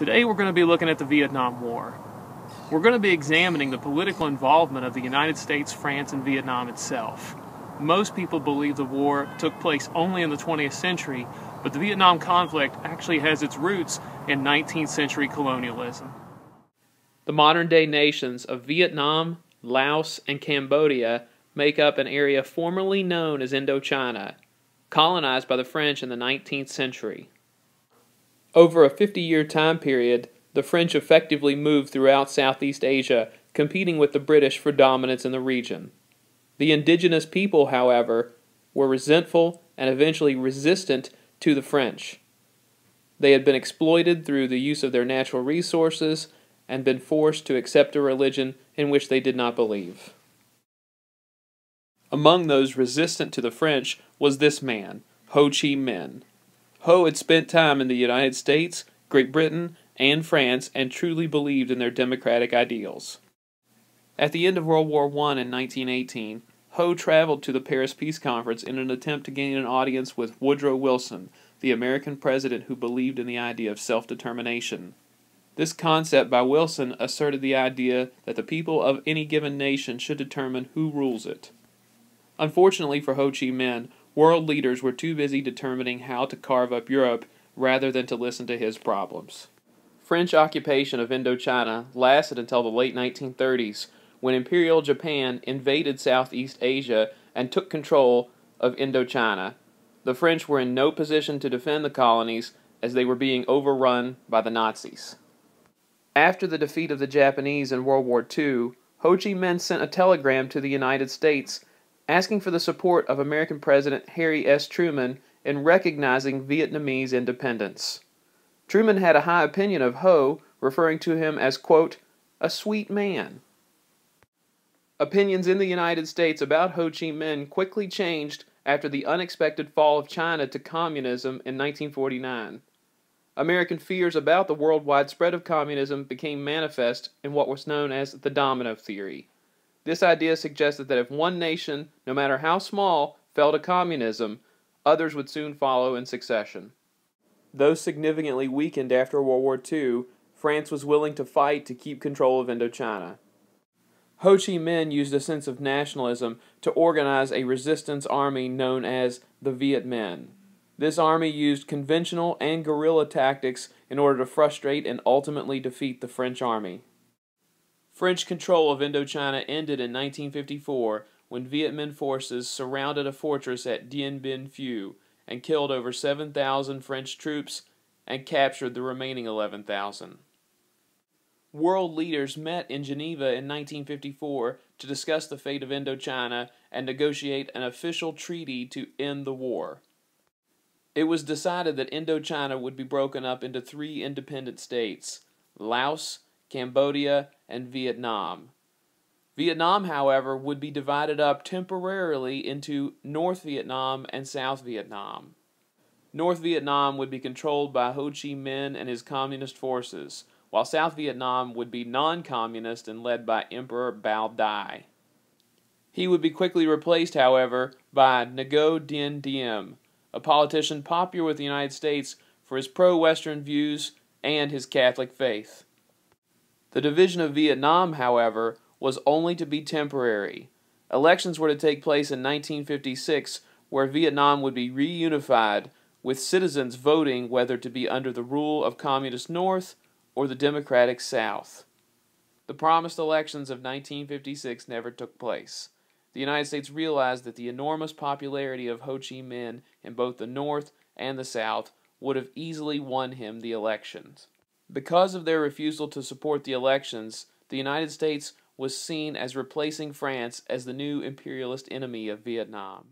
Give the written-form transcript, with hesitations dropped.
Today we're going to be looking at the Vietnam War. We're going to be examining the political involvement of the United States, France, and Vietnam itself. Most people believe the war took place only in the 20th century, but the Vietnam conflict actually has its roots in 19th century colonialism. The modern-day nations of Vietnam, Laos, and Cambodia make up an area formerly known as Indochina, colonized by the French in the 19th century. Over a 50-year time period, the French effectively moved throughout Southeast Asia, competing with the British for dominance in the region. The indigenous people, however, were resentful and eventually resistant to the French. They had been exploited through the use of their natural resources and been forced to accept a religion in which they did not believe. Among those resistant to the French was this man, Ho Chi Minh. Ho had spent time in the United States, Great Britain, and France and truly believed in their democratic ideals. At the end of World War I in 1918, Ho traveled to the Paris Peace Conference in an attempt to gain an audience with Woodrow Wilson, the American president who believed in the idea of self-determination. This concept by Wilson asserted the idea that the people of any given nation should determine who rules it. Unfortunately for Ho Chi Minh, world leaders were too busy determining how to carve up Europe rather than to listen to his problems. French occupation of Indochina lasted until the late 1930s, when Imperial Japan invaded Southeast Asia and took control of Indochina. The French were in no position to defend the colonies as they were being overrun by the Nazis. After the defeat of the Japanese in World War II, Ho Chi Minh sent a telegram to the United States asking for the support of American President Harry S. Truman in recognizing Vietnamese independence. Truman had a high opinion of Ho, referring to him as, quote, a sweet man. Opinions in the United States about Ho Chi Minh quickly changed after the unexpected fall of China to communism in 1949. American fears about the worldwide spread of communism became manifest in what was known as the domino theory. This idea suggested that if one nation, no matter how small, fell to communism, others would soon follow in succession. Though significantly weakened after World War II, France was willing to fight to keep control of Indochina. Ho Chi Minh used a sense of nationalism to organize a resistance army known as the Viet Minh. This army used conventional and guerrilla tactics in order to frustrate and ultimately defeat the French army. French control of Indochina ended in 1954 when Viet Minh forces surrounded a fortress at Dien Bien Phu and killed over 7,000 French troops and captured the remaining 11,000. World leaders met in Geneva in 1954 to discuss the fate of Indochina and negotiate an official treaty to end the war. It was decided that Indochina would be broken up into 3 independent states: Laos, Cambodia, and Vietnam. Vietnam, however, would be divided up temporarily into North Vietnam and South Vietnam. North Vietnam would be controlled by Ho Chi Minh and his communist forces, while South Vietnam would be non-communist and led by Emperor Bao Dai. He would be quickly replaced, however, by Ngo Dinh Diem, a politician popular with the United States for his pro-Western views and his Catholic faith. The division of Vietnam, however, was only to be temporary. Elections were to take place in 1956, where Vietnam would be reunified, with citizens voting whether to be under the rule of Communist North or the Democratic South. The promised elections of 1956 never took place. The United States realized that the enormous popularity of Ho Chi Minh in both the North and the South would have easily won him the elections. Because of their refusal to support the elections, the United States was seen as replacing France as the new imperialist enemy of Vietnam.